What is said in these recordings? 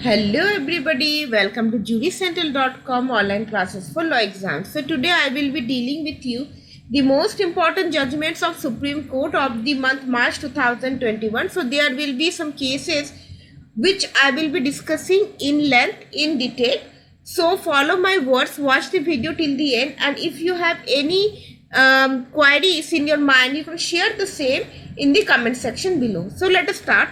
Hello everybody, welcome to jurycentral.com online classes for law exams. So today I will be dealing with you the most important judgments of Supreme Court of the month March 2021. So there will be some cases which I will be discussing in length, in detail. So follow my words, watch the video till the end, and if you have any queries in your mind, you can share the same in the comment section below. So let us start.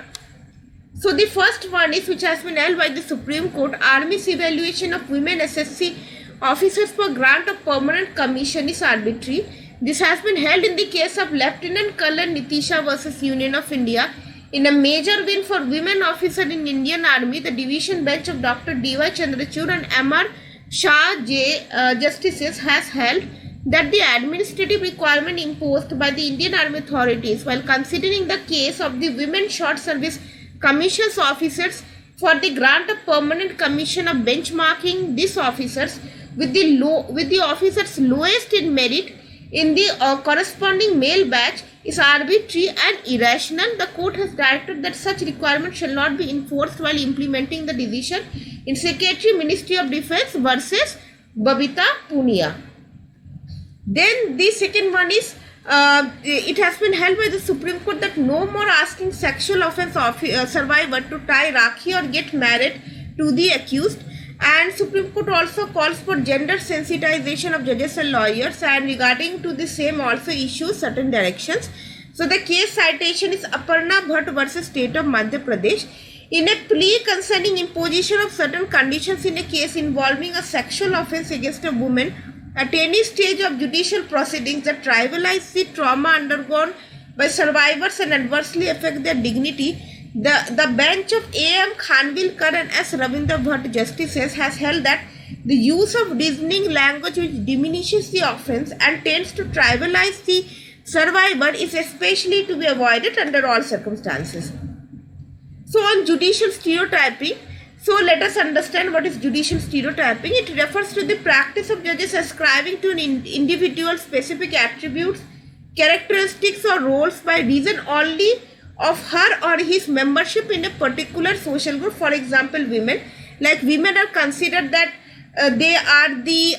So the first one is which has been held by the Supreme Court. Army's evaluation of women SSC officers for grant of permanent commission is arbitrary. This has been held in the case of Lieutenant Colonel Nitisha versus Union of India. In a major win for women officer in Indian Army, the division bench of Dr. D.Y. Chandrachud and M.R. Shah J. Justices has held that the administrative requirement imposed by the Indian Army authorities while considering the case of the women short service commissions officers for the grant of permanent commission of benchmarking these officers with the officers lowest in merit in the corresponding male batch is arbitrary and irrational. The court has directed that such requirement shall not be enforced while implementing the decision in Secretary Ministry of Defence versus Babita Punia. Then the second one is it has been held by the Supreme Court that no more asking sexual offence survivor to tie Rakhi or get married to the accused. And Supreme Court also calls for gender sensitization of judges and lawyers, and regarding to the same also issues certain directions. So the case citation is Aparna Bhatt versus State of Madhya Pradesh. In a plea concerning imposition of certain conditions in a case involving a sexual offence against a woman at any stage of judicial proceedings that trivialize the trauma undergone by survivors and adversely affect their dignity, the bench of A.M. Khanvilkar and S. Ravindra Bhatt justices has held that the use of reasoning language which diminishes the offence and tends to trivialize the survivor is especially to be avoided under all circumstances. So on judicial stereotyping, so let us understand what is judicial stereotyping. It refers to the practice of judges ascribing to an individual specific attributes, characteristics or roles by reason only of her or his membership in a particular social group. For example, women. Like women are considered that they are the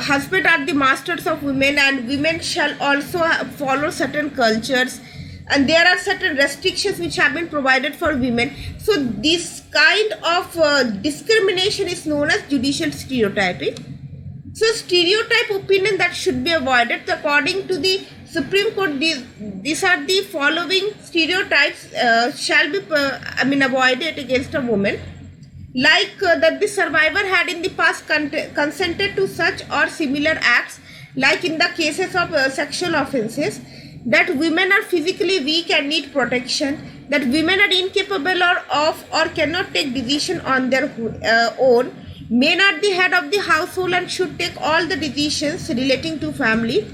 husband are the masters of women, and women shall also follow certain cultures. And there are certain restrictions which have been provided for women. So this kind of discrimination is known as judicial stereotyping. So stereotype opinion that should be avoided. According to the Supreme Court, these are the following stereotypes shall be avoided against a woman. Like that the survivor had in the past consented to such or similar acts, like in the cases of sexual offences, that women are physically weak and need protection, that women are incapable or cannot take decision on their own, men are the head of the household and should take all the decisions relating to family.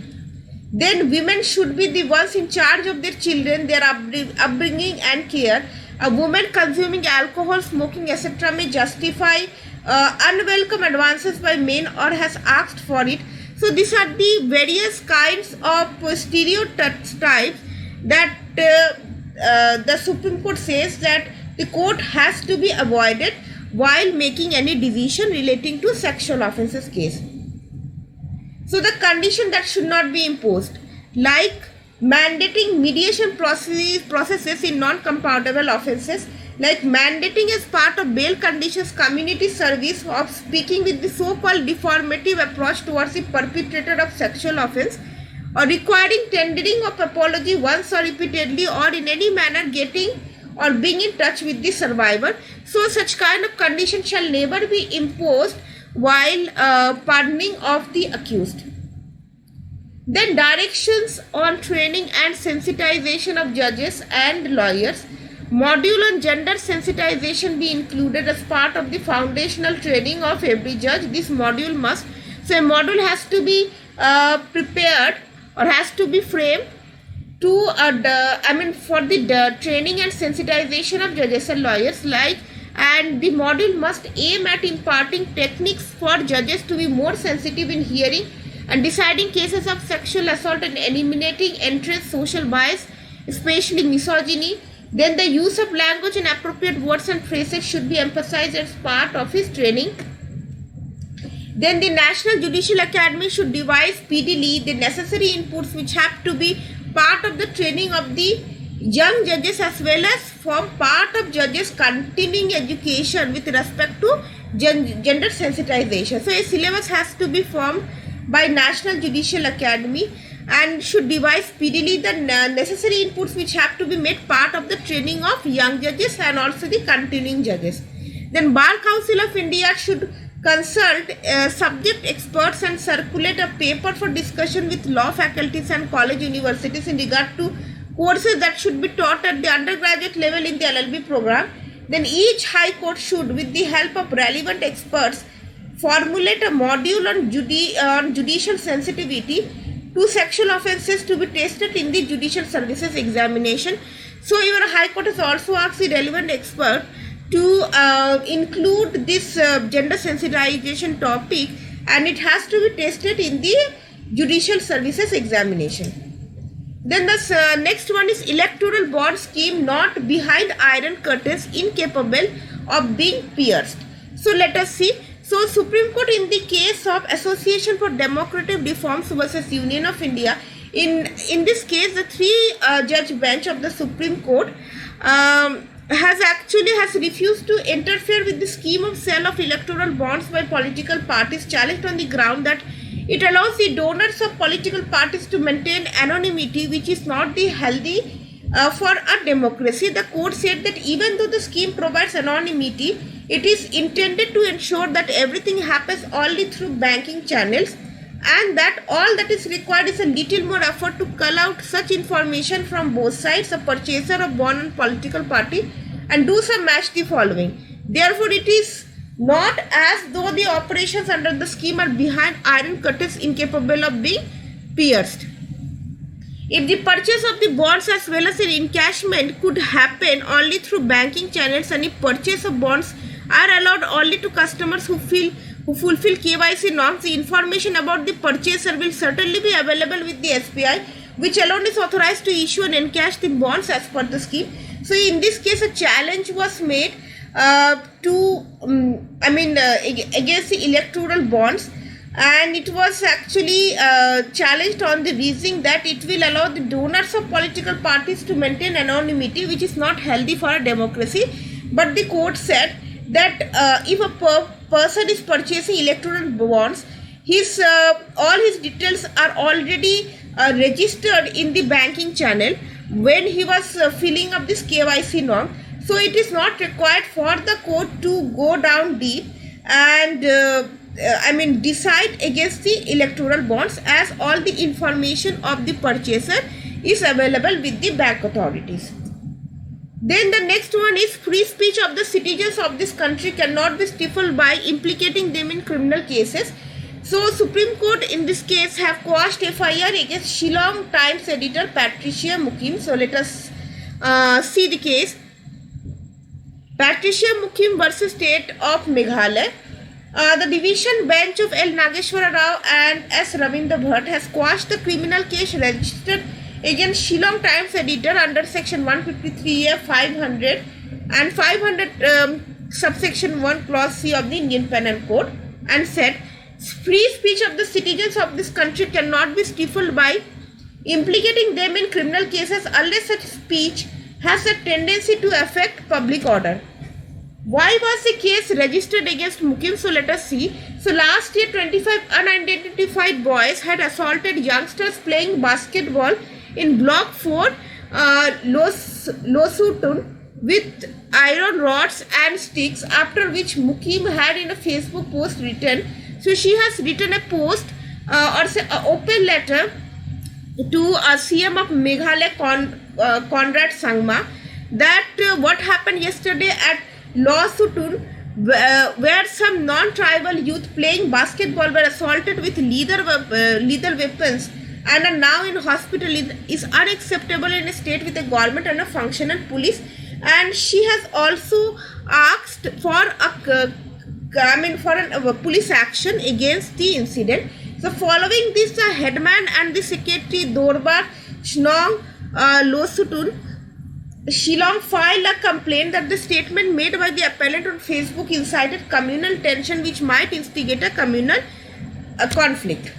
Then women should be the ones in charge of their children, their upbringing and care. A woman consuming alcohol, smoking, etc. may justify unwelcome advances by men or has asked for it. So these are the various kinds of stereotypes that the Supreme Court says that the court has to be avoided while making any decision relating to sexual offences case. So the condition that should not be imposed, like mandating mediation processes in non-compoundable offences, like mandating as part of bail conditions community service of speaking with the so-called deformative approach towards the perpetrator of sexual offence, or requiring tendering of apology once or repeatedly, or in any manner getting or being in touch with the survivor. So such kind of condition shall never be imposed while pardoning of the accused. Then directions on training and sensitization of judges and lawyers. Module on gender sensitization be included as part of the foundational training of every judge. This module must, so a module has to be prepared or has to be framed to for the training and sensitization of judges and lawyers, and the module must aim at imparting techniques for judges to be more sensitive in hearing and deciding cases of sexual assault and eliminating entrenched social bias, especially misogyny, Then the use of language and appropriate words and phrases should be emphasized as part of his training. Then the National Judicial Academy should devise speedily the necessary inputs which have to be part of the training of the young judges as well as form part of judges' continuing education with respect to gender sensitization. So a syllabus has to be formed by National Judicial Academy and should devise speedily the necessary inputs which have to be made part of the training of young judges and also the continuing judges. Then Bar Council of India should consult subject experts and circulate a paper for discussion with law faculties and college universities in regard to courses that should be taught at the undergraduate level in the LLB program. Then each high court should, with the help of relevant experts, formulate a module on judicial sensitivity to sexual offences to be tested in the judicial services examination. So your high court has also asked the relevant expert to include this gender sensitization topic, and it has to be tested in the judicial services examination. Then the next one is electoral bond scheme not behind iron curtains, incapable of being pierced. So let us see. So Supreme Court in the case of Association for Democratic Reforms versus Union of India, in this case the three judge bench of the Supreme Court has refused to interfere with the scheme of sale of electoral bonds by political parties, challenged on the ground that it allows the donors of political parties to maintain anonymity, which is not the healthy for a democracy. The court said that even though the scheme provides anonymity, it is intended to ensure that everything happens only through banking channels, and that all that is required is a little more effort to cull out such information from both sides, a purchaser of bond and political party, and do some match the following. Therefore, it is not as though the operations under the scheme are behind iron curtains, incapable of being pierced. If the purchase of the bonds as well as an encashment could happen only through banking channels, and if purchase of bonds are allowed only to customers who fulfill KYC norms, the information about the purchaser will certainly be available with the SBI, which alone is authorized to issue and encash the bonds as per the scheme. So in this case, a challenge was made against the electoral bonds, and it was actually challenged on the reasoning that it will allow the donors of political parties to maintain anonymity, which is not healthy for a democracy. But the court said that if a person is purchasing electoral bonds, all his details are already registered in the banking channel when he was filling up this KYC norm. So it is not required for the court to go down deep and decide against the electoral bonds, as all the information of the purchaser is available with the bank authorities. Then the next one is free speech of the citizens of this country cannot be stifled by implicating them in criminal cases. So Supreme Court in this case have quashed FIR against Shillong Times editor Patricia Mukim. So let us see the case. Patricia Mukim versus State of Meghalaya. The division bench of L. Nageshwara Rao and S. Ravindra Bhatt has quashed the criminal case registered against Shillong Times editor under section 153A 500 and 500 subsection 1 clause C of the Indian Penal Code, and said free speech of the citizens of this country cannot be stifled by implicating them in criminal cases unless such speech has a tendency to affect public order. Why was the case registered against Mukim? So let us see. So last year 25 unidentified boys had assaulted youngsters playing basketball in Block 4 Losutun with iron rods and sticks, after which Mukim had in a Facebook post written. So she has written a post or say an open letter to CM of Meghalaya Conrad Sangma that what happened yesterday at Losutun, where some non-tribal youth playing basketball were assaulted with lethal weapons and are now in hospital, is unacceptable in a state with a government and a functional police. And she has also asked for a police action against the incident. So following this, the headman and the secretary Dorbar Shnong Losutun Shillong filed a complaint that the statement made by the appellant on Facebook incited communal tension which might instigate a communal conflict.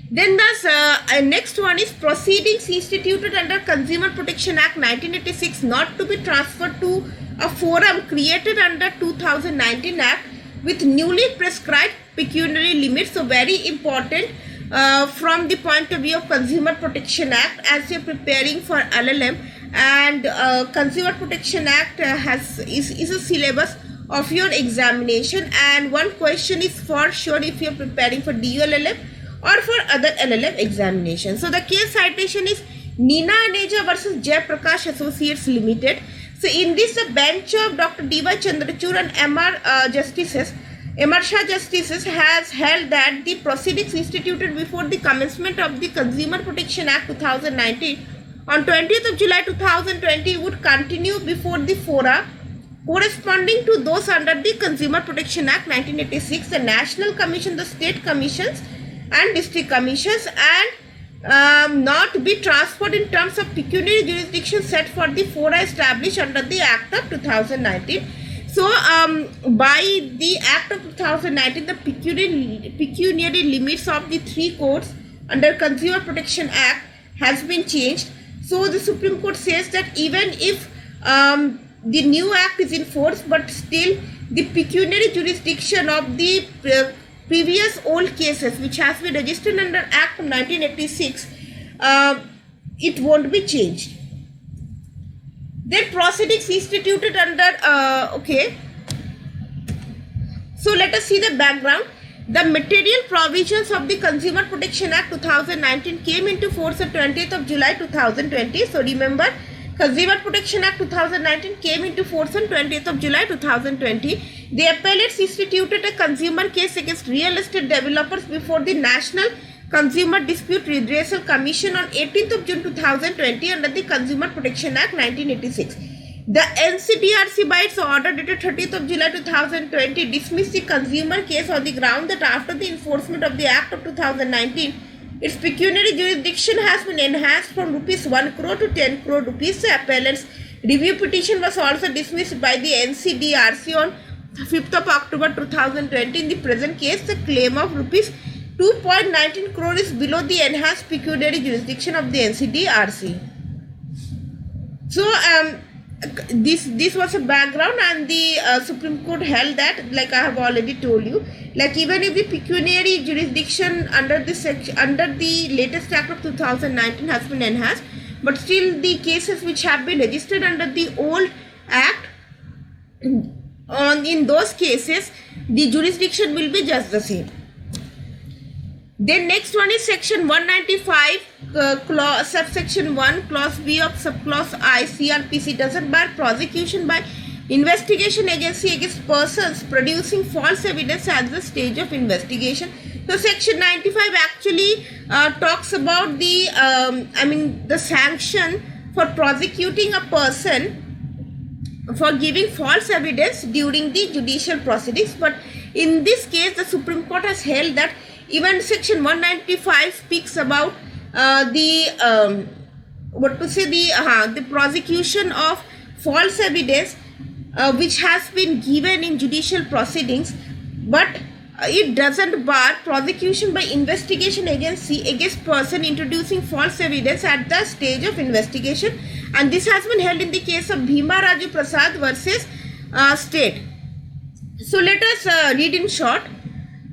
Then the next one is proceedings instituted under Consumer Protection Act 1986 not to be transferred to a forum created under 2019 Act with newly prescribed pecuniary limits. So very important from the point of view of Consumer Protection Act as you are preparing for LLM, and Consumer Protection Act is a syllabus of your examination, and one question is for sure if you are preparing for DULLM or for other LLM examinations. So the case citation is Nina Aneja versus Jay Prakash Associates Limited. So in this, the bench of Dr. D.Y. Chandrachud and MR Shah justices has held that the proceedings instituted before the commencement of the Consumer Protection Act 2019 on 20th of July 2020 would continue before the fora corresponding to those under the Consumer Protection Act 1986, the National Commission, the State Commissions and District Commissions, and not be transferred in terms of pecuniary jurisdiction set for the fora established under the Act of 2019. So, by the Act of 2019, the pecuniary limits of the three courts under Consumer Protection Act has been changed. So, the Supreme Court says that even if the new Act is in force, but still the pecuniary jurisdiction of the previous old cases which has been registered under Act of 1986, it won't be changed. Then proceedings instituted under, okay. So let us see the background. The material provisions of the Consumer Protection Act 2019 came into force on 20th of July 2020. So remember, Consumer Protection Act 2019 came into force on 20th of July 2020. The appellates instituted a consumer case against real estate developers before the National Consumer Dispute Redressal Commission on 18th of June 2020 under the Consumer Protection Act 1986. The NCDRC by its order dated 30th of July 2020 dismissed the consumer case on the ground that after the enforcement of the Act of 2019, its pecuniary jurisdiction has been enhanced from rupees 1 crore to 10 crore rupees. The appellant's review petition was also dismissed by the NCDRC on 5th of October 2020. In the present case, the claim of rupees 2.19 crore is below the enhanced pecuniary jurisdiction of the NCDRC. So, this was a background, and the Supreme Court held that, like I have already told you, like even if the pecuniary jurisdiction under the latest Act of 2019 has been enhanced, but still the cases which have been registered under the old Act, in those cases, the jurisdiction will be just the same. Then next one is section 195, subsection 1, clause B of subclause I CRPC doesn't bar prosecution by investigation agency against persons producing false evidence at the stage of investigation. So section 95 actually talks about the the sanction for prosecuting a person for giving false evidence during the judicial proceedings. But in this case, the Supreme Court has held that even section 195 speaks about the prosecution of false evidence which has been given in judicial proceedings, but it doesn't bar prosecution by investigation agency against person introducing false evidence at the stage of investigation, and this has been held in the case of Bhima Raju Prasad versus State. So let us read in short.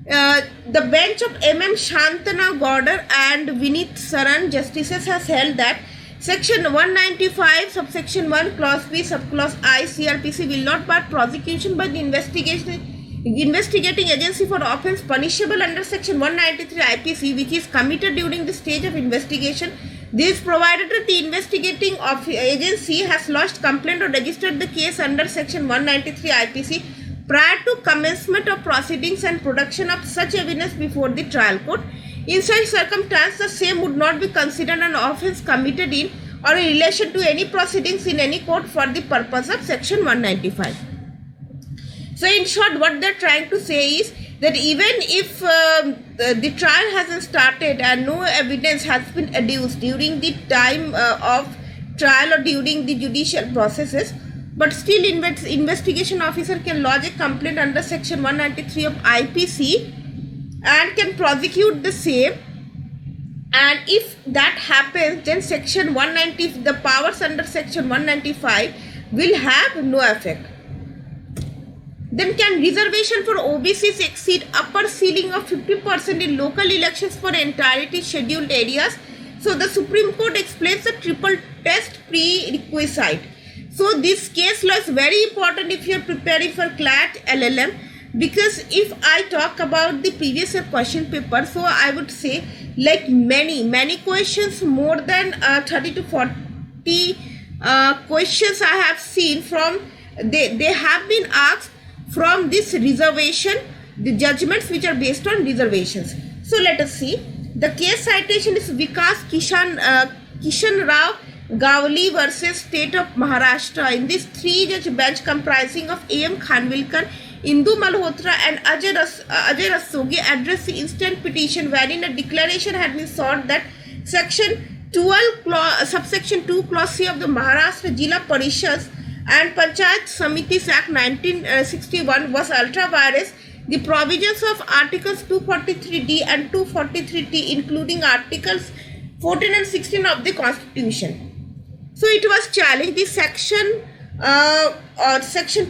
The bench of M.M. Shantana Gowder and Vinit Saran justices has held that section 195 subsection 1 clause B subclause I CRPC will not bar prosecution by the investigating agency for offence punishable under section 193 IPC which is committed during the stage of investigation. This provided that the investigating agency has lodged complaint or registered the case under section 193 IPC prior to commencement of proceedings and production of such evidence before the trial court. In such circumstance, the same would not be considered an offence committed in or in relation to any proceedings in any court for the purpose of section 195. So in short, what they are trying to say is that even if the trial hasn't started and no evidence has been adduced during the time of trial or during the judicial processes, but still investigation officer can lodge a complaint under section 193 of IPC and can prosecute the same. And if that happens, then section 190, the powers under section 195 will have no effect. Then can reservation for OBCs exceed upper ceiling of 50% in local elections for entirety scheduled areas? So the Supreme Court explains the triple test prerequisite. So this case law is very important if you are preparing for CLAT LLM, because if I talk about the previous year question paper, so I would say like many questions, more than 30 to 40 questions I have seen from, they have been asked from this reservation, the judgments which are based on reservations. So let us see. The case citation is Vikas Kishan Rao Gawli versus State of Maharashtra. In this 3-judge bench comprising of A.M. Khanvilkar, Indu Malhotra and Ajay Rastogi addressed the instant petition wherein a declaration had been sought that section 12 subsection 2 clause C of the Maharashtra Jila Parishads and Panchayat Samitis Act 1961 was ultra vires the provisions of Articles 243D and 243T, including Articles 14 and 16 of the Constitution. So it was challenged. The section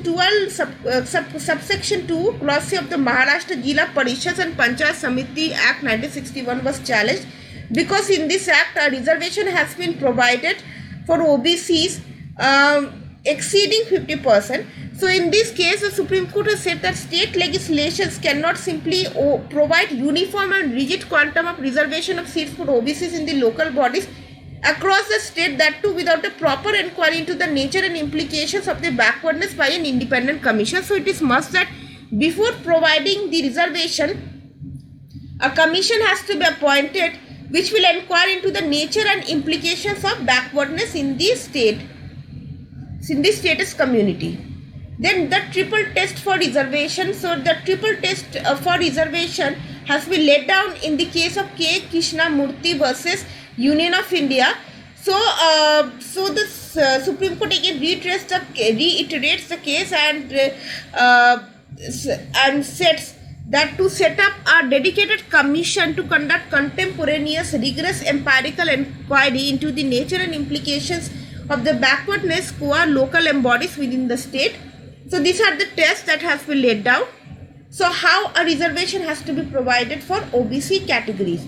12 subsection 2 clause C of the Maharashtra Jila Parishads and Panchayat Samiti Act 1961 was challenged because in this act a reservation has been provided for OBCs exceeding 50%. So in this case, the Supreme Court has said that state legislations cannot simply provide uniform and rigid quantum of reservation of seats for OBCs in the local bodies across the state, that too without a proper inquiry into the nature and implications of the backwardness by an independent commission. So it is must that before providing the reservation, a commission has to be appointed which will inquire into the nature and implications of backwardness in the state, in the status community. Then the triple test for reservation. So the triple test for reservation has been laid down in the case of K. Krishna Murthy versus Union of India. So the Supreme Court again reiterates the case and sets that to set up a dedicated commission to conduct contemporaneous, rigorous empirical inquiry into the nature and implications of the backwardness core local embodies within the state. So these are the tests that has been laid down. So how a reservation has to be provided for OBC categories.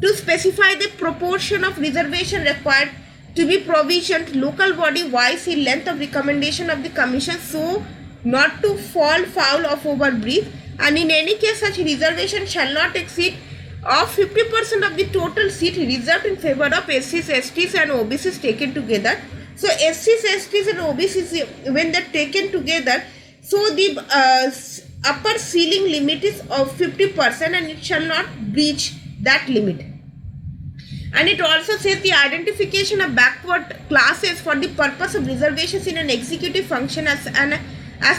To specify the proportion of reservation required to be provisioned local body wise in length of recommendation of the commission, so not to fall foul of overbreadth, and in any case such reservation shall not exceed of 50% of the total seat reserved in favor of SCs, STs and OBCs taken together. So SCs, STs and OBCs, when they're taken together, so the upper ceiling limit is of 50% and it shall not breach that limit. And it also says the identification of backward classes for the purpose of reservations in an executive function as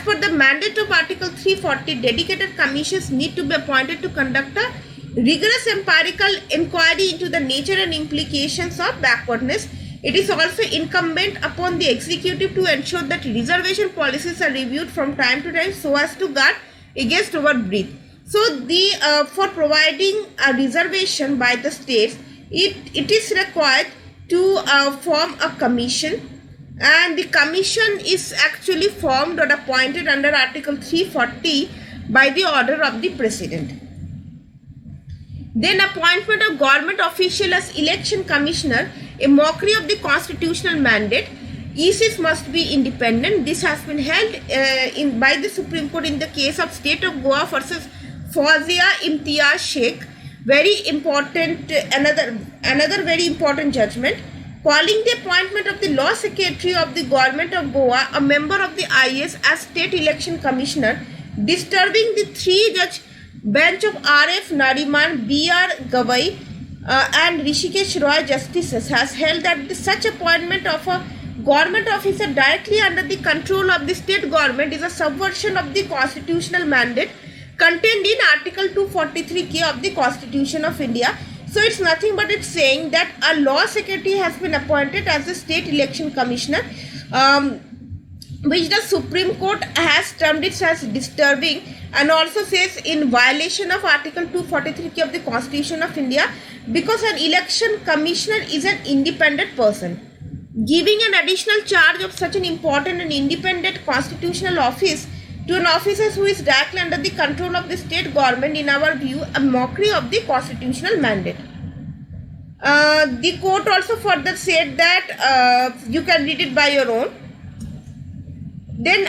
per the mandate of Article 340, dedicated commissions need to be appointed to conduct a rigorous empirical inquiry into the nature and implications of backwardness. It is also incumbent upon the executive to ensure that reservation policies are reviewed from time to time so as to guard against overbreadth. So the for providing a reservation by the states, it is required to form a commission, and the commission is actually formed or appointed under Article 340 by the order of the President. Then appointment of government official as election commissioner, a mockery of the constitutional mandate. ECs must be independent. This has been held by the Supreme Court in the case of State of Goa versus Fawzia Imtiaz Sheikh. Very important, another very important judgment. Calling the appointment of the Law Secretary of the Government of Goa, a member of the IAS, as State Election Commissioner, disturbing the 3-judge bench of R.F. Nariman, B.R. Gavai and Rishikesh Roy justices, has held that such appointment of a government officer directly under the control of the state government is a subversion of the constitutional mandate contained in Article 243K of the Constitution of India. So it's nothing but it's saying that a law secretary has been appointed as the state election commissioner, which the Supreme Court has termed it as disturbing, and also says in violation of Article 243 of the Constitution of India, because an election commissioner is an independent person. Giving an additional charge of such an important and independent constitutional office to an officer who is directly under the control of the state government, in our view, a mockery of the constitutional mandate. The court also further said that you can read it by your own. Then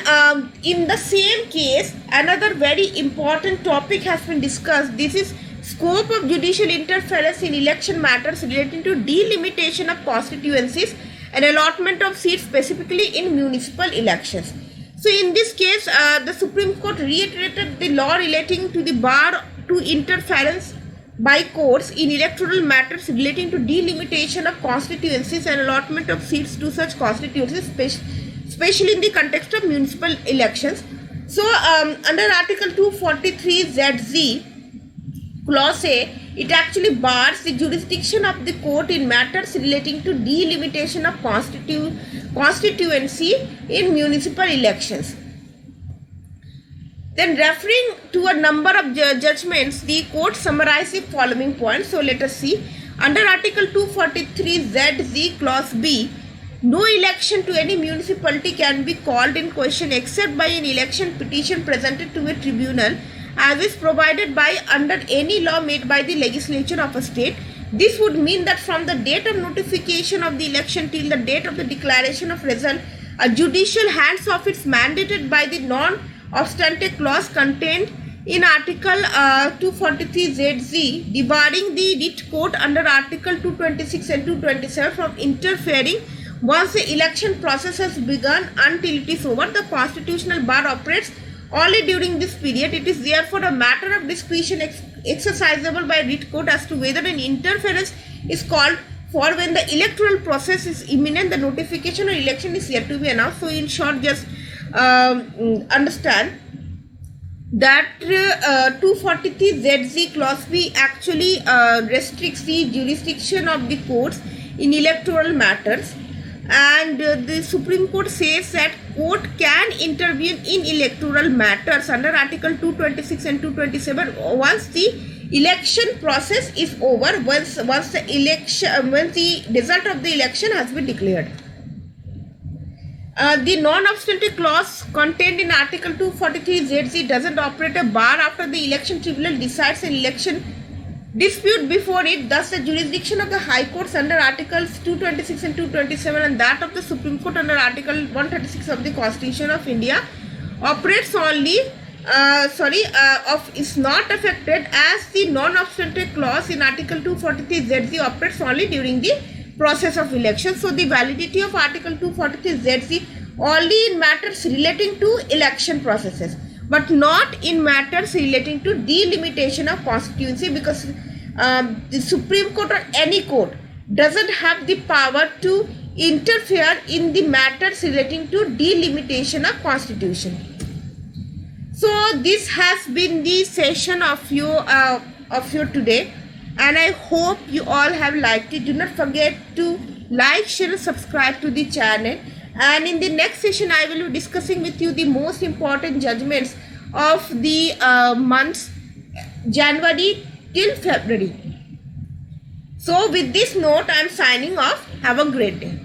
in the same case, another very important topic has been discussed. This is scope of judicial interference in election matters relating to delimitation of constituencies and allotment of seats specifically in municipal elections. So in this case, the Supreme Court reiterated the law relating to the bar to interference by courts in electoral matters relating to delimitation of constituencies and allotment of seats to such constituencies, especially in the context of municipal elections. So under Article 243 ZZ, Clause A, it actually bars the jurisdiction of the court in matters relating to delimitation of constituency in municipal elections. Then referring to a number of judgments, the court summarized the following points. So let us see. Under Article 243 ZZ Clause B, no election to any municipality can be called in question except by an election petition presented to a tribunal, as is provided by under any law made by the legislature of a state. This would mean that from the date of notification of the election till the date of the declaration of result, a judicial hands-off is mandated by the non-obstante clause contained in Article 243 ZZ, debarring the writ court under Article 226 and 227 from interfering once the election process has begun until it is over. The constitutional bar operates only during this period. It is therefore a matter of discretion exercisable by writ court as to whether an interference is called for when the electoral process is imminent, the notification or election is yet to be announced. So in short, just understand that 243 ZZ Clause B actually restricts the jurisdiction of the courts in electoral matters, and the Supreme Court says that court can intervene in electoral matters under Article 226 and 227 once the election process is over, once the result of the election has been declared. The non-obstante clause contained in Article 243 ZZ doesn't operate a bar after the election tribunal decides an election dispute before it. Thus, the jurisdiction of the High Courts under Articles 226 and 227 and that of the Supreme Court under Article 136 of the Constitution of India operates only, is not affected, as the non-obstante clause in Article 243 ZZ operates only during the process of election. So, the validity of Article 243 ZZ only in matters relating to election processes, but not in matters relating to delimitation of constituency, because the Supreme Court or any court doesn't have the power to interfere in the matters relating to delimitation of constitution. So this has been the session of you today, and I hope you all have liked it. Do not forget to like, share and subscribe to the channel. And in the next session, I will be discussing with you the most important judgments of the months January till February. So with this note, I am signing off. Have a great day.